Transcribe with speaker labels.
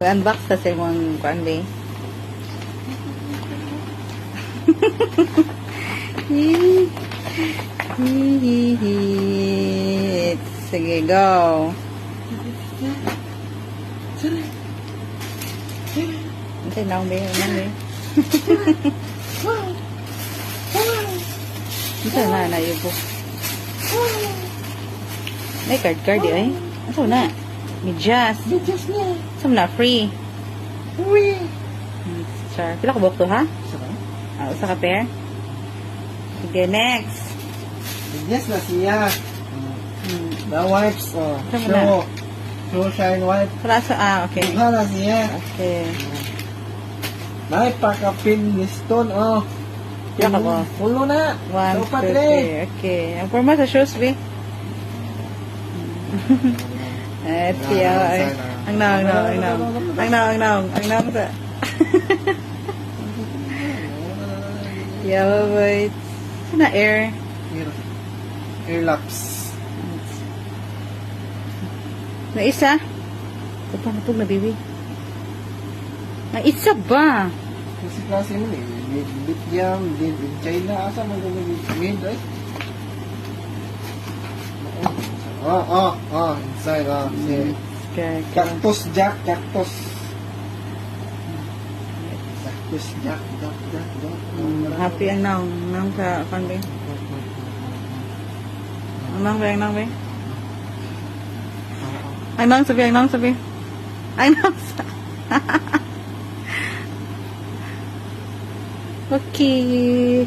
Speaker 1: Unbox sa mong kuan ba? Sige, go. Antay naong ba? Anong ba? Ito na yubo. May card eh. Ito na. Medyas.
Speaker 2: Medyas niya.
Speaker 1: Some na free.
Speaker 2: Uy.
Speaker 1: Sure. Pila ka buhok to, ha? Usa ka pair. Sige, next.
Speaker 2: Medyas na siya. The wipes.
Speaker 1: Saan mo na?
Speaker 2: Show shine wipe.
Speaker 1: Okay.
Speaker 2: Mukha na siya.
Speaker 1: Okay.
Speaker 2: May pakapin liston.
Speaker 1: Pila ka ba?
Speaker 2: Pulo na.
Speaker 1: 1, 2,
Speaker 2: Dapat
Speaker 1: 3. Okay. Ang forma sa shoes, be. Tiyo. Ang naong sa. Yeah, wait. Na air.
Speaker 2: Airlaps.
Speaker 1: Na isa? Ito pa natog na, baby. Na isa ba?
Speaker 2: Kasi klase mo eh. Vietnam, China. Asa mo gawin right? Inside.
Speaker 1: Okay.
Speaker 2: Cactus jack. Cactus jack.
Speaker 1: Happy ang naong. Naong sa kanbe. Ang naong ba? Ang naong ba? Ang naong sabi. Ang naong sabi. Ang naong sabi. Okay.